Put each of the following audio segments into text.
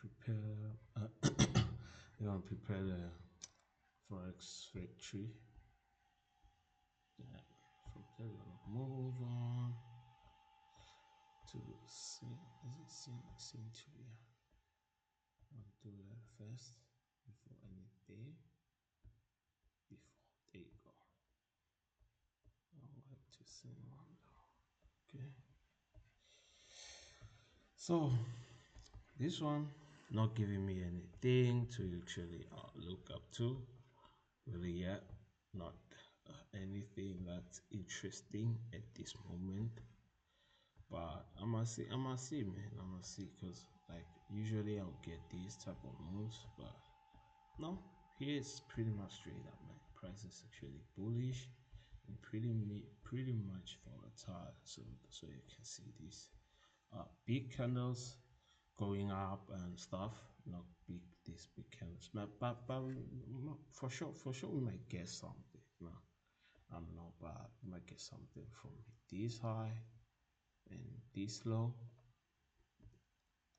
prepare we're gonna prepare the forex victory. Yeah, from there we're gonna move on to scene. Is it scene two? Yeah, I'll do that first before anything. Before there you go. I'll like to scene one though. Okay. So this one not giving me anything to actually look up to really yet. Not anything that's interesting at this moment. But I'm gonna see, man. I'm gonna see, cause like usually I'll get these type of moves, but no, here it's pretty much straight up, man. Price is actually bullish and pretty much volatile. So you can see these big candles going up and stuff. Not big these big candles, but for sure we might get something. No, I'm not bad. We might get something from this high and this low.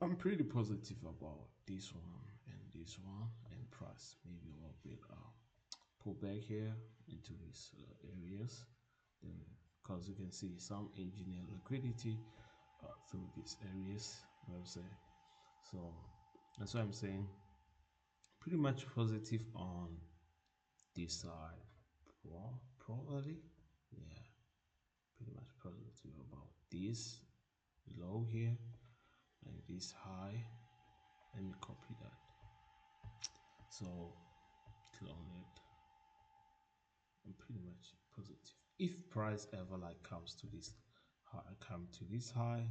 I'm pretty positive about this one and price. Maybe a little bit pull back here into these areas. Then, because you can see some engineer liquidity through these areas. You know what I'm saying? So that's why I'm saying pretty much positive on this side. Probably, yeah, pretty much positive about this low here and this high. Let me copy that. So clone it. I'm pretty much positive. If price ever like comes to this high,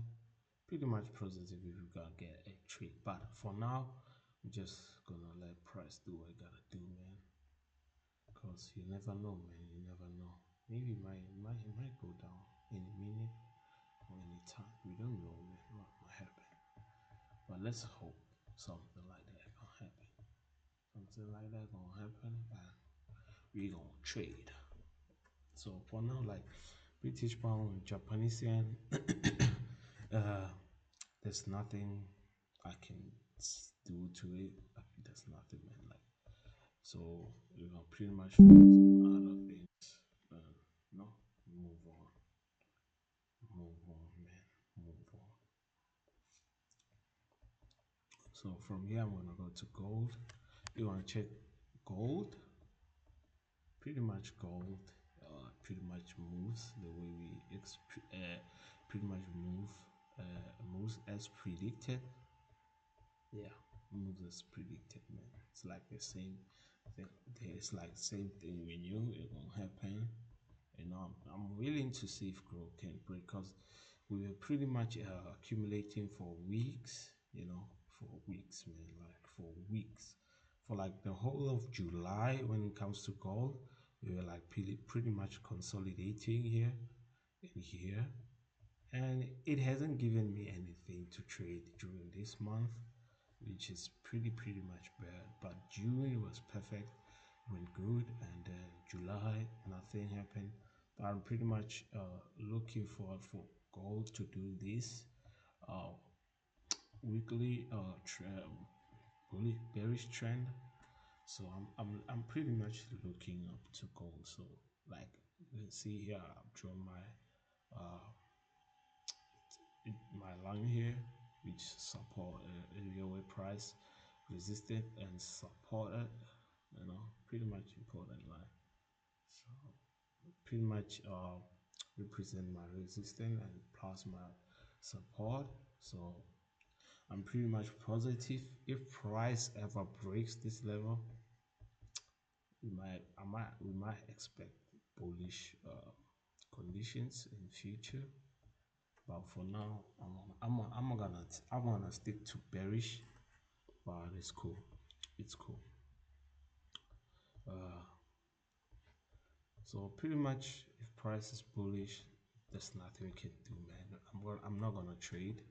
pretty much positive if you gotta get a trade. But for now, I'm just gonna let price do what I gotta do, man. Cause you never know, man. You never know. Maybe it might go down in a minute or any time. We don't know, man, what might happen. But let's hope something like that gonna happen. Something like that gonna happen, and we gonna trade. So for now, like British pound, Japanese yen, uh, there's nothing I can do to it. There's nothing, man. Like so, you know, pretty much focus on other things. Uh, no, move on, man, move on. So from here, I'm gonna go to gold. You wanna check gold? Pretty much gold pretty much moves the way pretty much moves as predicted. Yeah, moves as predicted, man. It's like the same thing. It's like same thing we knew it won't happen. I'm willing to see if growth can break because we were pretty much accumulating for weeks, for weeks, man, like for weeks. For like the whole of July when it comes to gold, we were like pretty much consolidating here and here. And it hasn't given me anything to trade during this month, which is pretty much bad. But June was perfect, went good, and then July nothing happened. But I'm pretty much looking forward for gold to do this uh, weekly bearish trend. So I'm pretty much looking up to gold. So like you can see here, I've drawn uh, my line here, which support area where price resisted and supported, pretty much important line. So pretty much represent my resistance and plus my support. So I'm pretty much positive if price ever breaks this level, we might expect bullish conditions in future. But for now, I'm gonna stick to bearish. But it's cool. It's cool. Uh, so pretty much, if price is bullish, there's nothing we can do, man. I'm not gonna trade.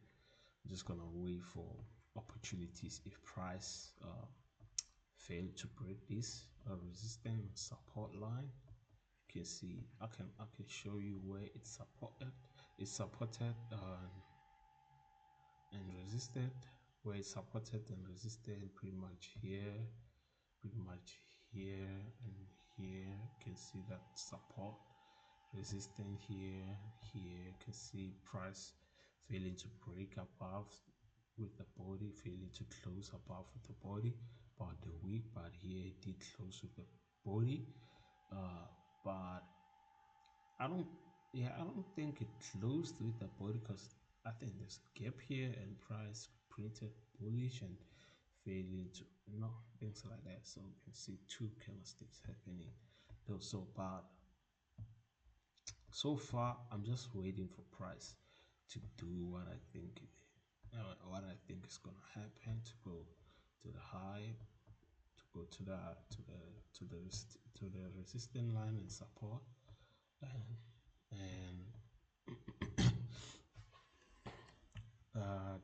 I'm just gonna wait for opportunities. If price fail to break this resistance support line, you can see I can show you where it's supported. It's supported and resisted. where it's supported and resisted pretty much here, pretty much here and here. You can see that support, resistance here, here. You can see price failing to break above with the body, failing to close above with the body about the week, but here it did close with the body. But I don't, yeah, I don't think it closed with the body because I think there's a gap here and price printed bullish and failing to, things like that. So you can see two candlesticks happening. Though so bad. So far, I'm just waiting for price to do what I think is gonna happen to go to the high, to go to the resistance line and support, and and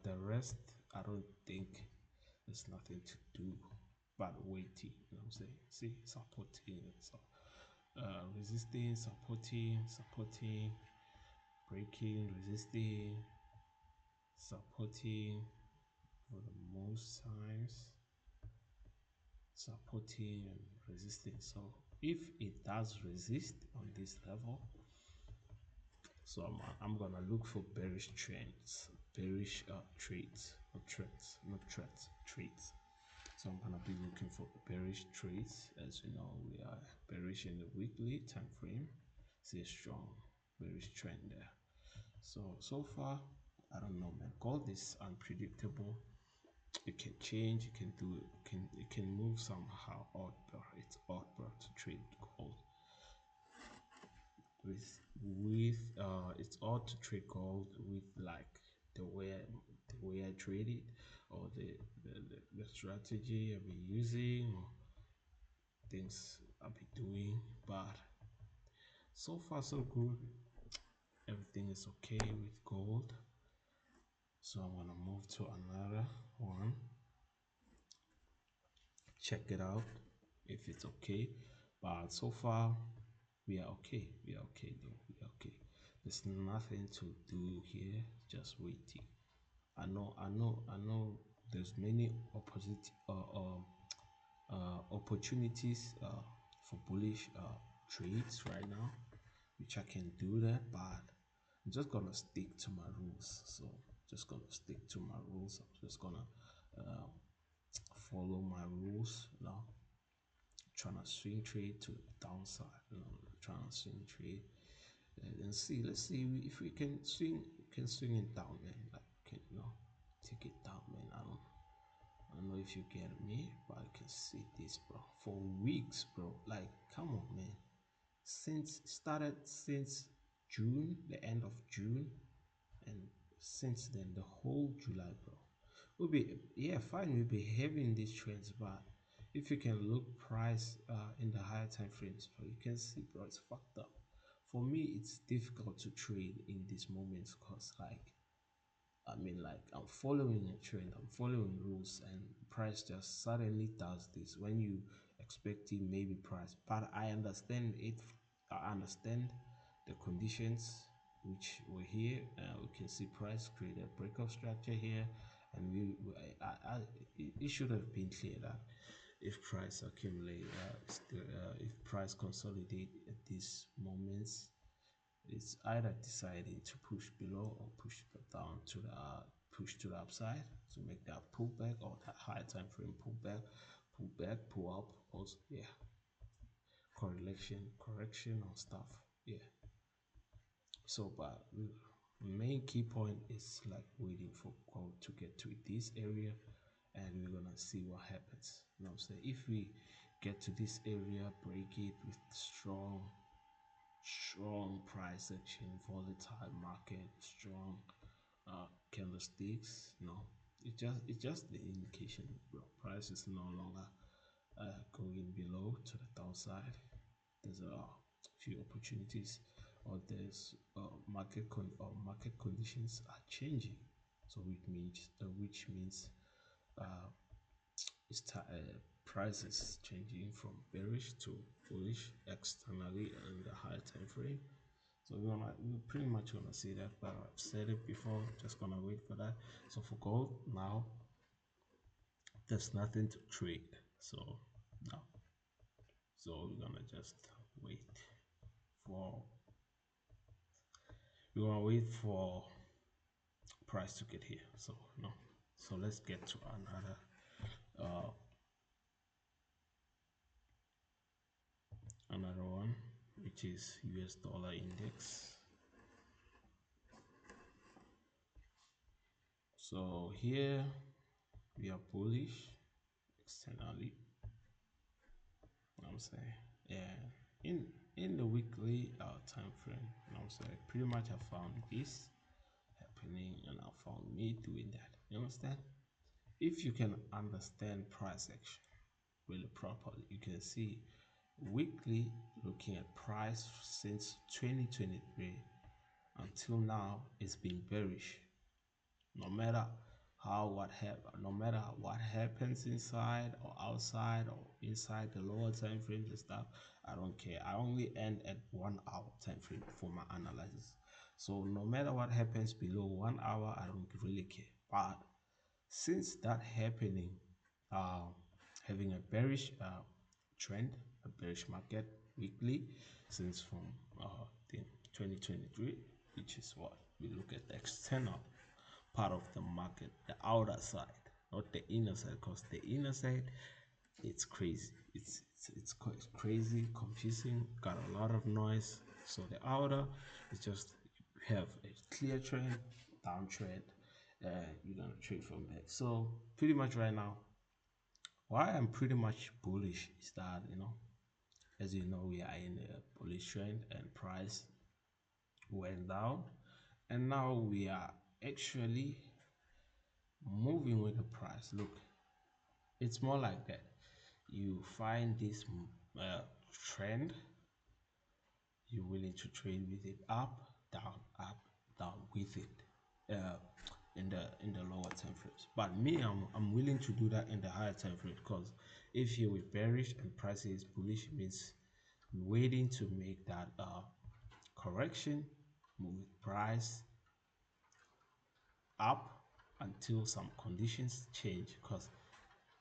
the rest, I don't think there's nothing to do but waiting. You know what I'm saying? See, supporting, so resisting, supporting, breaking, resisting, supporting for the most times, supporting and resisting. So if it does resist on this level, so I'm gonna look for bearish trends, bearish trades, not threats, trades. So I'm gonna be looking for bearish trades. As you know, we are bearish in the weekly time frame. See a strong bearish trend there. So far, I don't know, man. Gold is unpredictable. It can change. It can do. It can move somehow. Odd, but it's odd, bro, to trade gold with it's odd to trade gold with like the way I trade it, or the strategy I've been using, or things I've been doing. But so far so good. Everything is okay with gold. So I'm gonna move to another one. Check it out if it's okay. But so far we are okay. We are okay though. We are okay. There's nothing to do here. Just waiting. I know. There's many opportunities for bullish trades right now, which I can do that, but I'm just gonna stick to my rules. So just gonna stick to my rules. I'm just gonna uh, follow my rules. Trying to swing trade to the downside. Trying to swing trade and see. Let's see if we can swing. Can swing it down, man. Like can take it down, man. I don't know if you get me, but I can see this, bro. For weeks, bro. Like, come on, man. Since June, the end of June, and since then, the whole July, bro. We'll be, yeah, fine. We'll be having these trends, but if you can look price in the higher time frames, bro, you can see, bro, it's fucked up. For me, it's difficult to trade in these moments because, like, I mean, like I'm following a trend, I'm following rules, and price just suddenly does this when you expecting maybe price. But I understand it. I understand the conditions which were here. We can see price create a breakout structure here, and it should have been clear that if price accumulate, if price consolidate at these moments, it's either deciding to push below or push down to the push to the upside to make that pullback, or that high time frame pull back, pull up. Also, yeah, correction on stuff. Yeah. So, but the main key point is like waiting for gold to get to this area, and we're gonna see what happens. So if we get to this area, break it with strong price action, volatile market, strong candlesticks. It's just the indication, bro. Price is no longer going below to the downside. There's a few opportunities, or there's market conditions are changing. So which means price is changing from bearish to bullish externally in the higher time frame. So we're pretty much gonna see that, but I've said it before, just gonna wait for that. So for gold now, there's nothing to trade. So now, so we're gonna just wait for price to get here. So no, so let's get to uh another one, which is US dollar index. So here we are bullish externally. I'm saying, yeah, in the weekly time frame, I'm saying, pretty much I found this happening and I found me doing that. You understand? If you can understand price action really properly, you can see weekly looking at price since 2023 until now, it's been bearish. No matter no matter what happens inside or outside or inside the lower time frames and stuff, I don't care. I only end at 1 hour time frame for my analysis. So no matter what happens below 1 hour, I don't really care. But since that happening, uh, having a bearish trend, a bearish market weekly since from the 2023, which is what we look at the external part of the market, the outer side, not the inner side, because the inner side, it's crazy. It's crazy, confusing, got a lot of noise. So the outer is just you have a clear trend, downtrend, you're gonna trade from there. So pretty much right now, why I'm pretty much bullish is that, as you know, we are in a bullish trend and price went down, and now we are actually moving with the price. Look, it's more like that. You find this uh, trend, you're willing to trade with it up, down with it in the lower time frames. But me, I'm willing to do that in the higher time frame, because if here we bearish and price is bullish, it means we're waiting to make that correction, move with price up until some conditions change. Because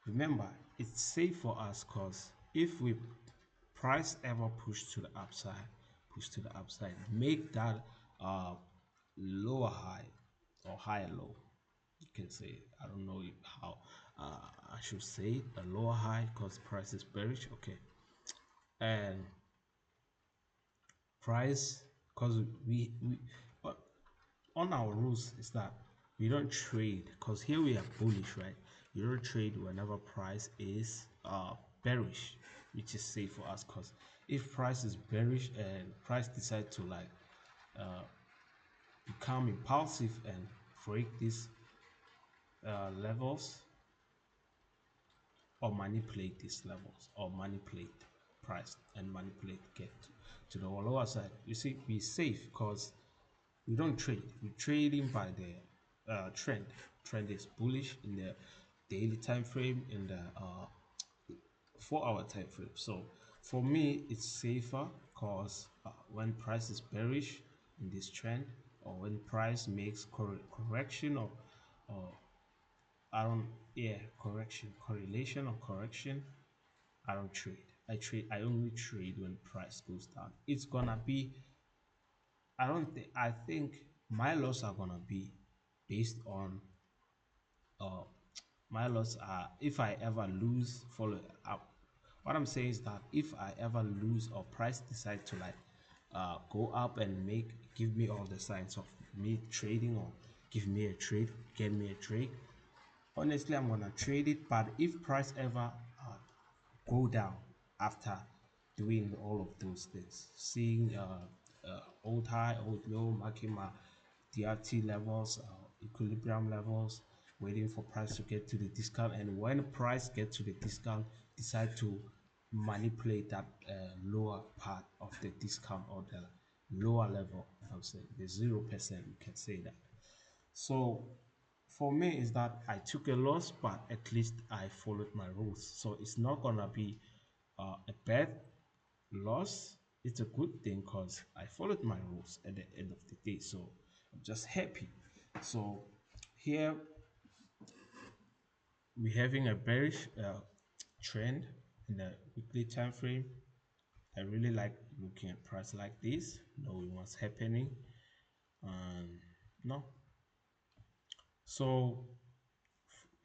remember, it's safe for us, because if we price ever push to the upside, make that lower high or higher low. You can say, I don't know how I should say it, a lower high, because price is bearish, okay, and price, because we but on our rules is that we don't trade, because here we are bullish, right? You don't trade whenever price is bearish, which is safe for us, because if price is bearish and price decide to like become impulsive and break these levels, or manipulate these levels, or manipulate price and manipulate get to the lower side, you see, be safe, because we don't trade. We're trading by the trend. Trend is bullish in the daily time frame, in the 4 hour time frame. So for me, it's safer, because when price is bearish in this trend, or when price makes correction, or I don't, yeah, correction, correlation or correction, I don't trade. I only trade when price goes down. It's gonna be, I don't think, I think my loss are gonna be based on uh my loss are, if I ever lose, follow up. What I'm saying is that if I ever lose, or price decide to like go up and give me all the signs of me trading, or give me a trade, get me a trade, honestly I'm gonna trade it. But if price ever go down after doing all of those things, seeing old high, old low, marking my DRT levels, equilibrium levels, waiting for price to get to the discount, and when price get to the discount, decide to manipulate that lower part of the discount, or the lower level. I'm saying the 0%, you can say that. So for me is that I took a loss, but at least I followed my rules. So it's not gonna be a bad loss. It's a good thing, because I followed my rules at the end of the day. So I'm just happy. So here we're having a bearish trend in the weekly time frame. I really like looking at price like this, knowing what's happening. And no, so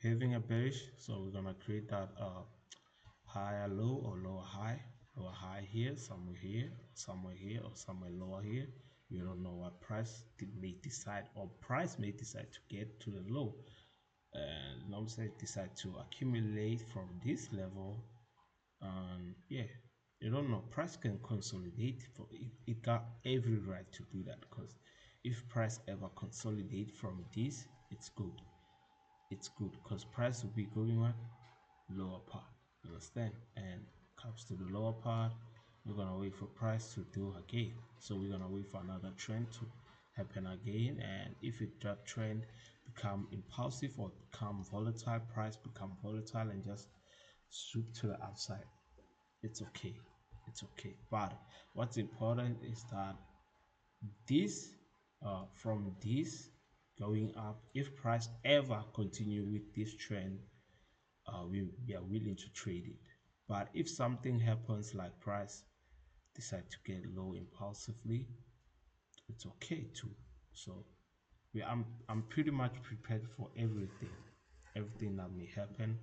having a bearish, so we're gonna create that higher low or lower high here, somewhere here, or somewhere lower here. We don't know what price may decide, or price may decide to get to the low, and let me say decide to accumulate from this level. And yeah, you don't know, price can consolidate for it got every right to do that, because if price ever consolidate from this, it's good because price will be going what lower part, you understand, and comes to the lower part, we're gonna wait for price to do again. So we're gonna wait for another trend to happen again, and if it that trend become impulsive or become volatile, price become volatile and just swoop to the upside, it's okay, it's okay. But what's important is that this from this going up, if price ever continue with this trend, we are willing to trade it. But if something happens like price decide to get low impulsively, it's okay too. So I'm pretty much prepared for everything that may happen,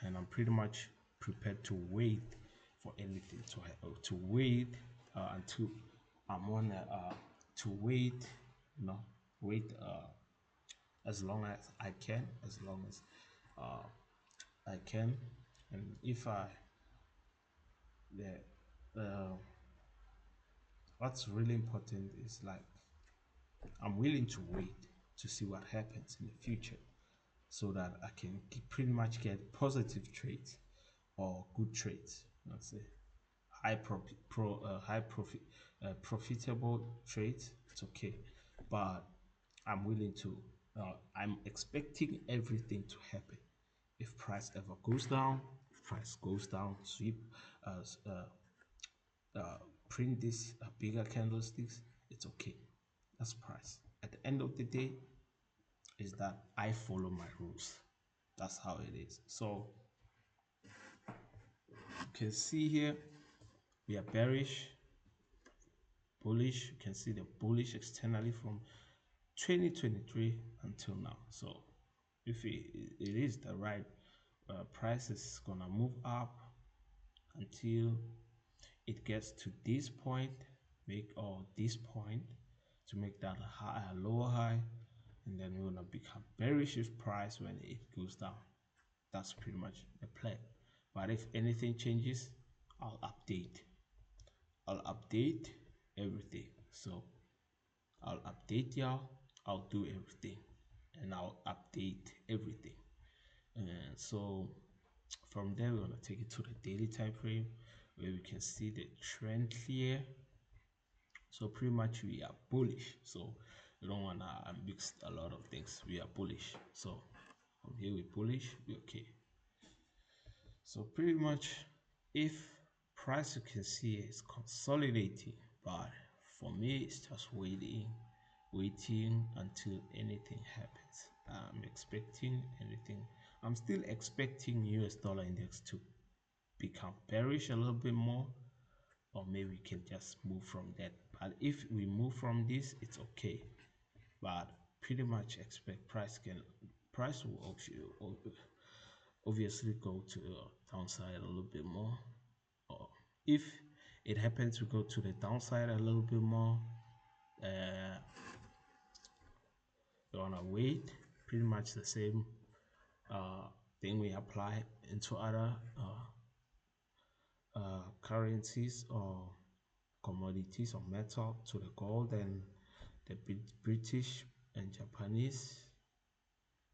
and I'm pretty much prepared to wait for anything to wait until I'm on to wait, you know, wait as long as I can, as long as uh, I can. And if I the what's really important is like I'm willing to wait to see what happens in the future, so that I can pretty much get positive trades or good trades. Let's say high profit profitable trades. It's okay, but I'm willing to. I'm expecting everything to happen. If price ever goes down, if price goes down, sweep as print this bigger candlesticks, it's okay. That's price. At the end of the day, is that I follow my rules. That's how it is. So you can see here we are bearish, bullish. You can see the bullish externally from 2023 until now. So if it is the right price is gonna move up until it gets to this point, make or this point to make that high, lower high, and then we're gonna become bearish if price when it goes down. That's pretty much the plan. But if anything changes, I'll update. I'll update everything. So I'll update y'all. I'll do everything, and I'll update everything. And so from there, we're gonna take it to the daily time frame where we can see the trend clear. So pretty much we are bullish. So we don't wanna mix a lot of things. We are bullish. So from here we bullish. We okay. So pretty much, if price you can see is consolidating, but for me it's just waiting until anything happens. I'm expecting anything. I'm still expecting US dollar index to become bearish a little bit more, or maybe we can just move from that. But if we move from this, it's okay. But pretty much expect price will obviously go to the downside a little bit more, or if it happens to go to the downside a little bit more, uh you wanna wait. Pretty much the same thing we apply into other currencies or commodities or metal, to the gold and the British and Japanese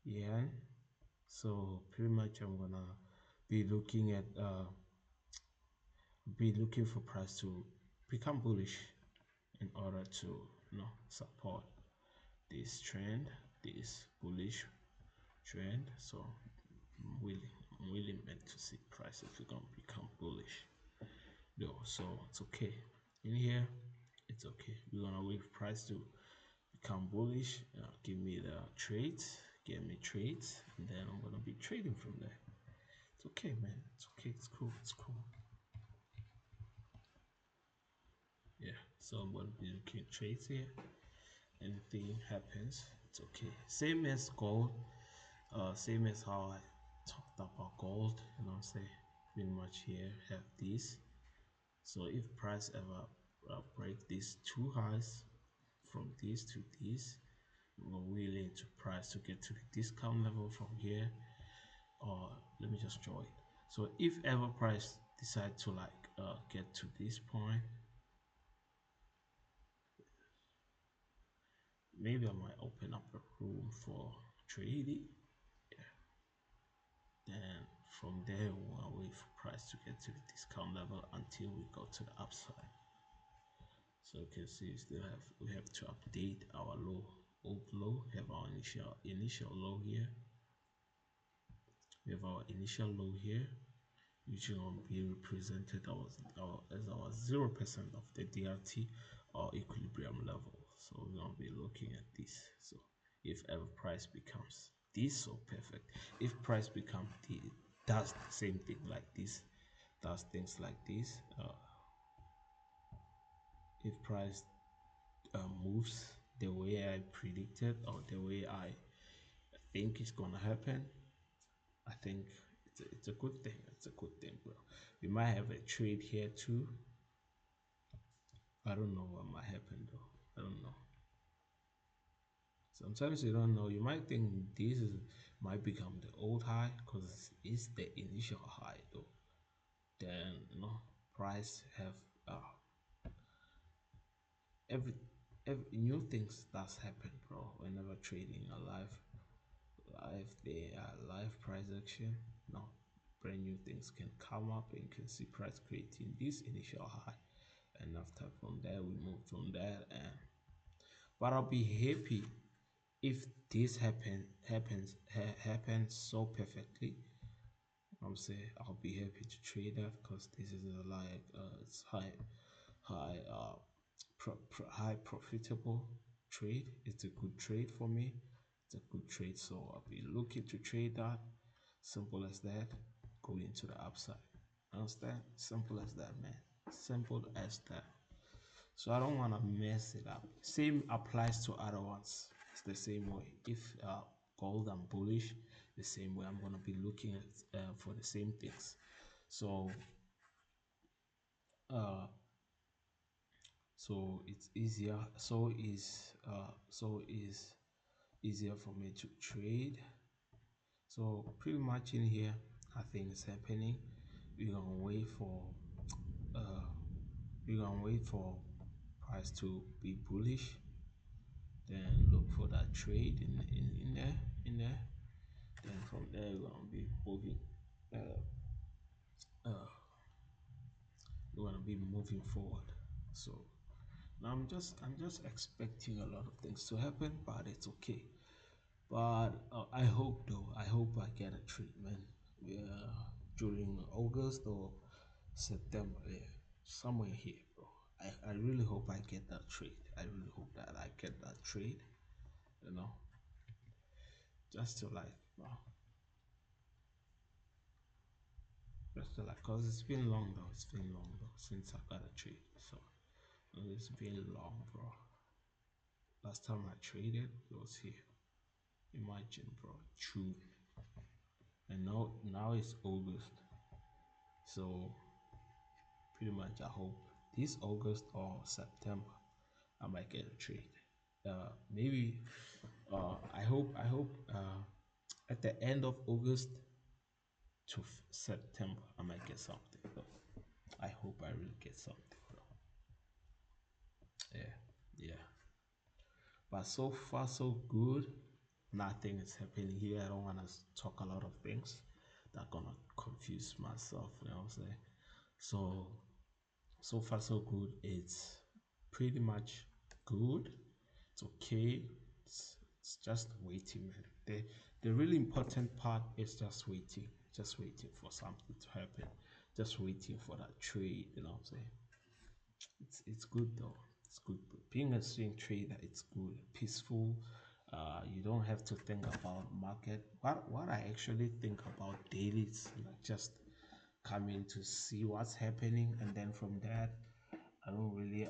yen. So pretty much I'm gonna be looking at be looking for price to become bullish in order to support this trend, this bullish trend. So I'm really meant to see price if we're gonna become bullish though. So it's okay in here, it's okay. We're gonna wait for price to become bullish. Give me the trades, get me trades, and then I'm gonna be trading from there. It's okay, man. It's okay. It's cool. It's cool. Yeah. So I'm gonna be looking at trades here. Anything happens, it's okay. Same as gold. Same as how I talked about gold. You know, say pretty much here have this. So if price ever break these two highs from this to this, we're willing to price to get to the discount level from here, or let me just draw it. So if ever price decide to like get to this point, maybe I might open up a room for trading. Yeah. Then from there we'll wait for price to get to the discount level until we go to the upside. So you can see we have to update our low, old low, have our initial low here. We have our initial low here, which will be represented as our 0% of the DRT or equilibrium level. So we're gonna be looking at this. So if ever price becomes this, so perfect. If price becomes does the same thing like this, does things like this, if price moves the way I predicted or the way I think it's gonna happen, I think it's a good thing. It's a good thing, bro. We might have a trade here too. I don't know what might happen though. I don't know. Sometimes you don't know. You might think this is might become the old high because it's the initial high though. Then price have every new things that's happened, bro. Whenever trading a live price action. No, brand new things can come up and you can see price creating this initial high, and after from there we move from there. And but I'll be happy if this happens so perfectly. I'm saying I'll be happy to trade that because this is like it's high high profitable trade. It's a good trade for me. It's a good trade, so I'll be looking to trade that. Simple as that. Go into the upside. Understand? Simple as that, man. Simple as that. So I don't want to mess it up. Same applies to other ones. It's the same way. If gold and bullish, the same way I'm gonna be looking at for the same things. So uh, so it's easier. So is easier for me to trade. So pretty much in here, I think it's happening. We're gonna wait for uh, we're gonna wait for price to be bullish, then look for that trade in there. Then from there we're gonna be moving. Uh, uh, we're gonna be moving forward. So now I'm just expecting a lot of things to happen, but it's okay. But I hope though, I hope I get a treatment during August or September, yeah, somewhere here, bro. I really hope I get that trade. I really hope that I get that trade, you know, just to like, just to like, cause it's been long though. It's been long though since I got a trade. So it's been long, bro. Last time I traded, it was here. Imagine, bro, June, and now it's August. So pretty much I hope this August or September I might get a trade. Maybe I hope at the end of August to September I might get something. Bro. I hope I really get something, bro. Yeah, yeah. But so far so good. Nothing is happening here. I don't want to talk a lot of things that gonna confuse myself. You know what I'm saying? So so far so good. It's pretty much good. It's okay. It's just waiting, man. The really important part is just waiting for something to happen, just waiting for that trade. You know what I'm saying? It's good though. It's good. Being a swing trader, it's good, peaceful. You don't have to think about market. What I actually think about daily is like just coming to see what's happening, and then from that, I don't really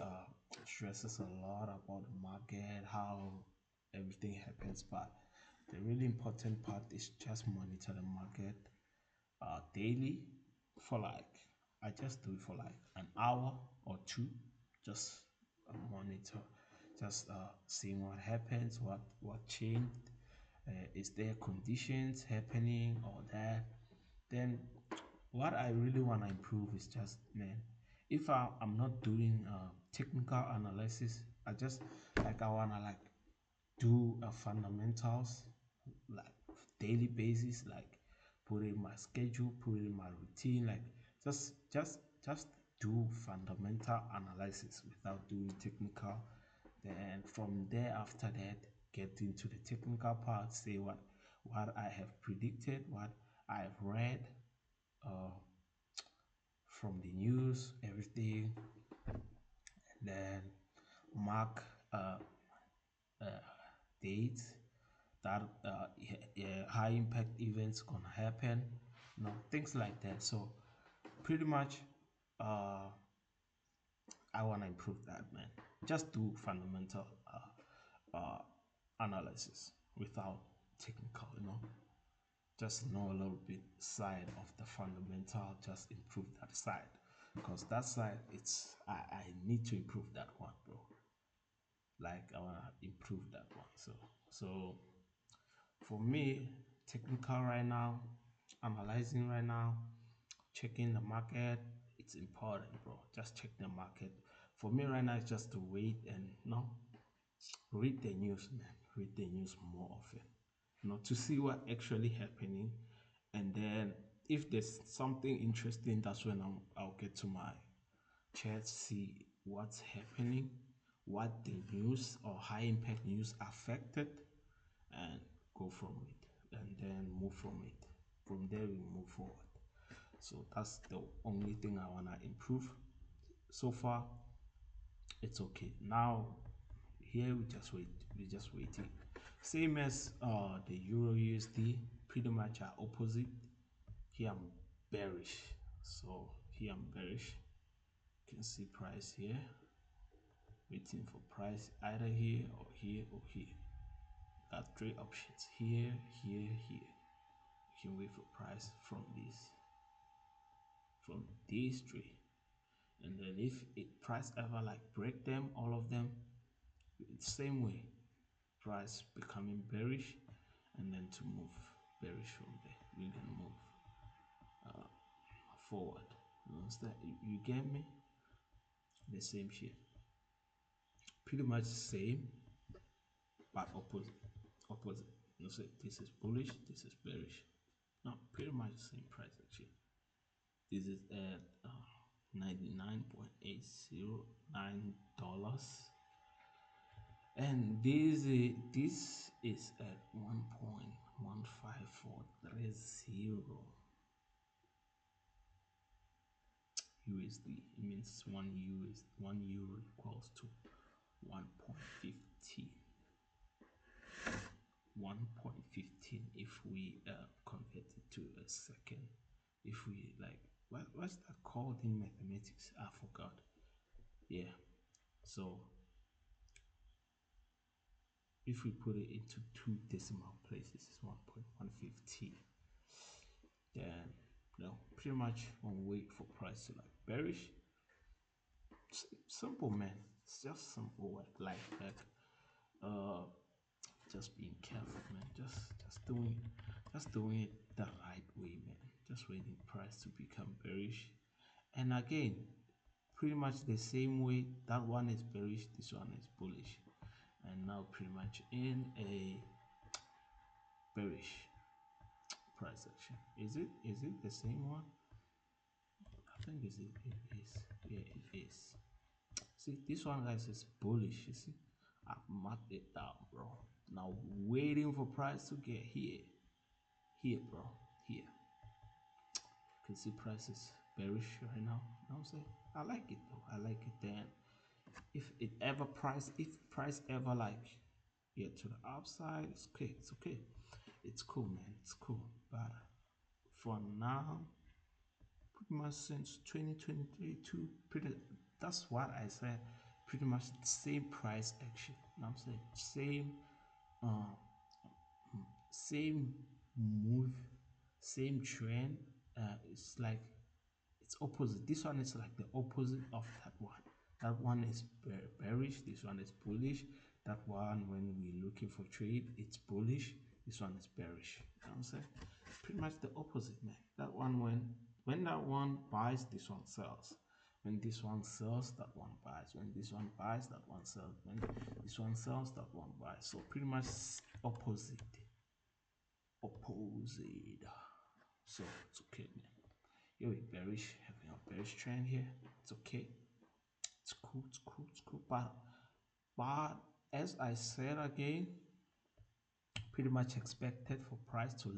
stresses a lot about the market, how everything happens. But the really important part is just monitor the market daily for like I just do it for like an hour or two, just monitor, just seeing what happens, what changed, is there conditions happening or that. Then what I really want to improve is just man, if I'm not doing technical analysis, I wanna like do a fundamentals like daily basis, like put in my schedule, put in my routine, like just do fundamental analysis without doing technical. Then from there after that, get into the technical part, say what I have predicted, what I've read uh, from the news, everything, and then mark dates that high impact events gonna happen, things like that. So pretty much, uh, I wanna improve that, man. Just do fundamental analysis without technical, Just know a little bit side of the fundamental. Just improve that side, because that side, I need to improve that one, bro. Like I wanna improve that one. So for me, technical right now, analyzing right now, checking the market, it's important, bro. Just check the market. For me right now, it's just to wait and read the news, man. Read the news more often, to see what actually happening, and then if there's something interesting, that's when I'll get to my chat, see what's happening, what the news or high impact news affected, and go from it, and then move from it. From there, we move forward. So that's the only thing I wanna improve. So far, it's okay. Now, here we just wait. We just waiting. Same as the Euro USD, pretty much are opposite. Here I'm bearish. So here I'm bearish. You can see price here. Waiting for price either here or here or here. Got three options here, here, here. You can wait for price from these three, and then if it price ever like break them, all of them, same way, price becoming bearish, and then to move bearish from there, we can move forward. You understand? You get me? The same shit, pretty much same, but opposite. Say this is bullish, this is bearish. No, pretty much the same price actually. This is at $99.809, and this is at 1.15430 USD. It means one euro equals to 1.15. 1.15 if we convert it to a second. If we like, what's that called in mathematics? I forgot. Yeah. So if we put it into two decimal places, it's 1.115. Then pretty much one wait for price to like bearish. Simple, man. It's just simple, like that. Uh, just being careful, man. Just doing it the right way, man. Just waiting price to become bearish, and again, pretty much the same way. That one is bearish, this one is bullish, and now pretty much in a bearish price action. Is it the same one? I think it is. Yeah, it is. See, this one, guys, is bullish. You see, I marked it down, bro. Now waiting for price to get here, bro, here. You can see price is bearish right now. You know what I'm saying? I like it though. I like it. Then if price ever like Yeah, to the upside. It's okay. It's okay. It's cool, man. It's cool. But for now, pretty much since 2023 to pretty, that's what I said. Pretty much the same price action. You know what I'm saying? Uh, same move, same trend. It's like it's opposite. This one is like the opposite of that one. That one is bearish. This one is bullish. That one, when we're looking for trade, it's bullish. This one is bearish. You know what I'm saying? Pretty much the opposite, man. That one, when that one buys, this one sells. When this one sells, that one buys. When this one buys, that one sells. When this one sells, that one buys. So pretty much opposite. Opposite. So it's okay, man. Yo, bearish, having a bearish trend here. It's okay. It's cool. It's cool. It's cool. But as I said again, pretty much expected for price to a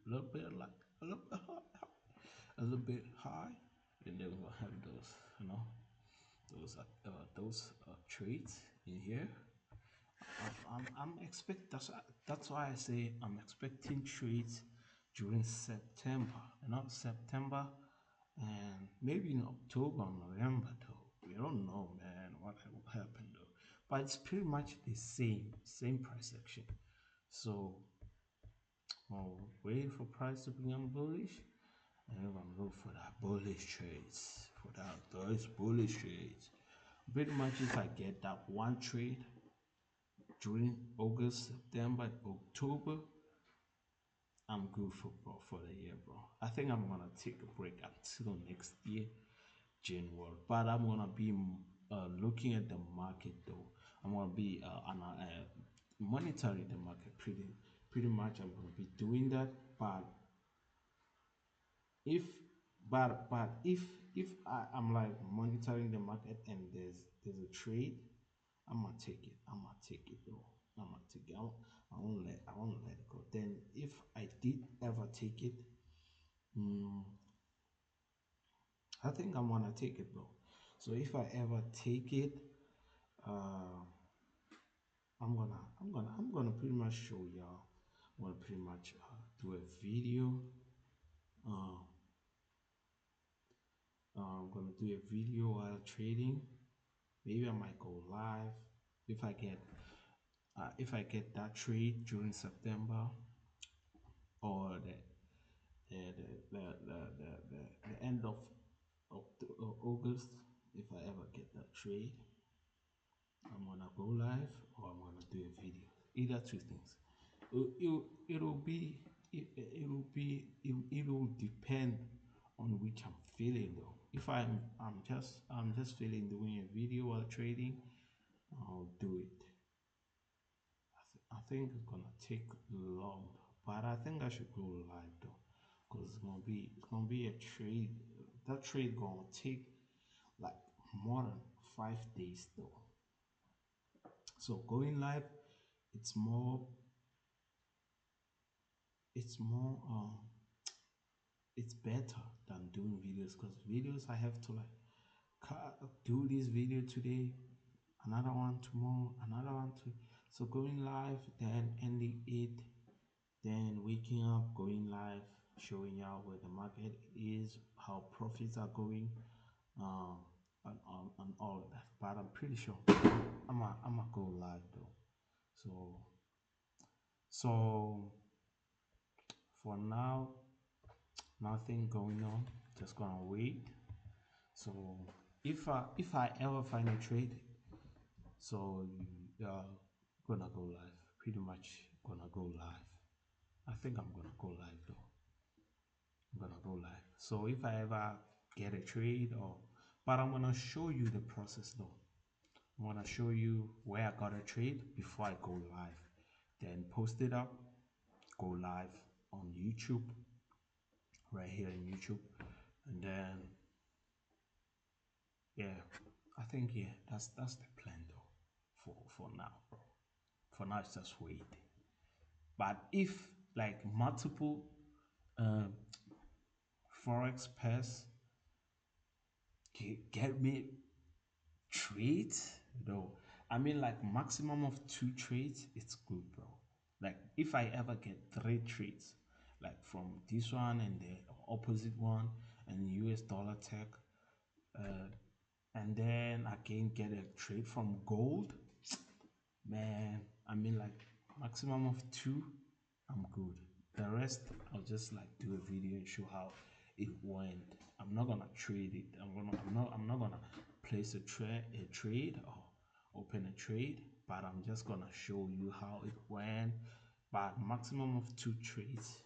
little bit like a little bit high, a little bit high, and then we'll have those, those trades in here. I'm expect that's why I say I'm expecting trades during September, not September, and maybe in October, November though. We don't know, man, what will happen though. But it's pretty much the same price action. So I'll wait for price to become bullish, and we're gonna go for that bullish trades, for those bullish trades. Pretty much if I get that one trade during August, September, and October, I'm good for bro for the year, bro. I think I'm gonna take a break until next year, January. But I'm gonna be looking at the market though. I'm gonna be monitoring the market pretty much. I'm gonna be doing that. If but if I'm like monitoring the market and there's a trade, I'm gonna take it. I'm gonna take it though. I'm gonna take it. I won't let it go. Then if I did ever take it, I think I'm gonna take it, bro. So if I ever take it, uh, I'm gonna pretty much show y'all. I'm gonna pretty much do a video. Uh, I'm gonna do a video while trading. Maybe I might go live if I get that trade during September or the end of August. If I ever get that trade, I'm gonna go live or I'm gonna do a video. Either two things. It'll depend on which I'm feeling though. If I'm just feeling doing a video while trading, I'll do it. I think it's gonna take long, but I think I should go live though, because it's gonna be a trade. That trade gonna take like more than 5 days though. So going live, it's more, it's more, it's better than doing videos, because videos I have to like do this video today, another one tomorrow, another one to. So going live, then ending it, then waking up, going live, showing y'all where the market is, how profits are going, and all of that. But I'm pretty sure I'm a go live though. So for now, nothing going on. Just gonna wait. So if I ever find a trade, so gonna go live. Pretty much gonna go live. I think I'm gonna go live though. I'm gonna go live. So if I ever get a trade but I'm gonna show you the process though. I'm gonna show you where I got a trade before I go live. Then post it up, go live on YouTube, right here in YouTube, and then yeah, I think yeah, that's the plan though, for now, bro. For now, it's just wait. But if like multiple um, forex pairs get me trades, I mean, like maximum of two trades, it's good, bro. Like if I ever get three trades, like from this one and the opposite one, and US dollar tech, and then again get a trade from gold, man. I mean, like maximum of two, I'm good. The rest, I'll just like do a video and show how it went. I'm not gonna trade it. I'm not gonna place a trade or open a trade, but I'm just gonna show you how it went. But maximum of two trades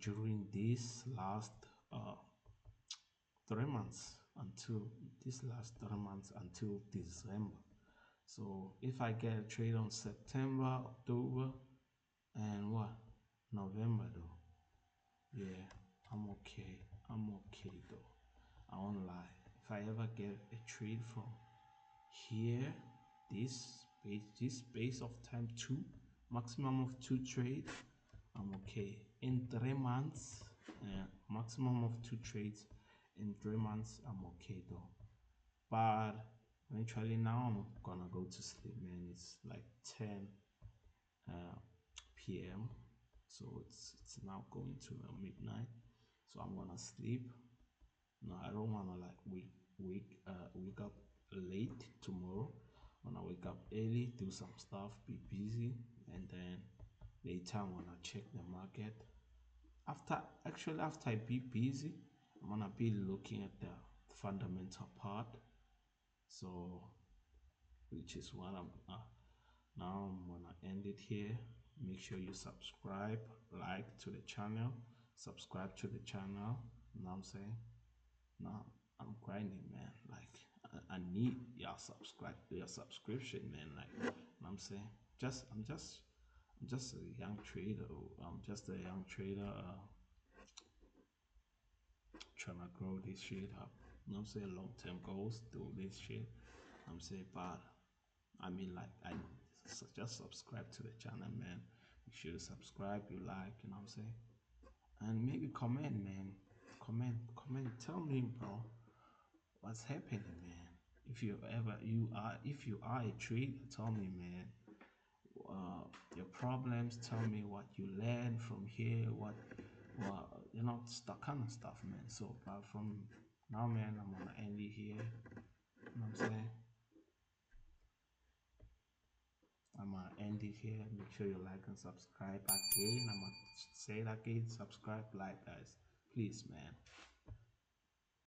during this last 3 months until this last 3 months until December. So if I get a trade on September, October, and what? November though. Yeah, I'm okay. I'm okay though. I won't lie. If I ever get a trade from here, this space of time two, maximum of two trades, I'm okay. In 3 months, maximum of two trades in 3 months, I'm okay though. But eventually now I'm gonna go to sleep, man. It's like 10 uh, p.m. So it's now going to midnight. So I'm gonna sleep. No, I don't wanna like wake up late tomorrow. I wanna wake up early, do some stuff, be busy, and then later I'm gonna check the market. After I be busy, I'm gonna be looking at the fundamental part. So which is what I'm now I'm gonna end it here. Make sure you subscribe, like to the channel, subscribe to the channel. You know what I'm saying? Now I'm grinding, man. Like I need your subscription, man. Like you know what I'm saying? I'm just a young trader. I'm just a young trader trying to grow this shit up. You know what I'm saying? Long term goals, do this shit. I'm saying, but I mean, like, just subscribe to the channel, man. Make sure you subscribe, you like, you know what I'm saying? And maybe comment, man. Comment. Tell me, bro, what's happening, man. If you are a trader, tell me, man. Your problems. Tell me what you learned from here. That kind of stuff, man. So, but from now, man, I'm gonna end it here. You know what I'm saying? I'm gonna end it here. Make sure you like and subscribe again. I'm gonna say it again. Subscribe, like, guys. Please, man.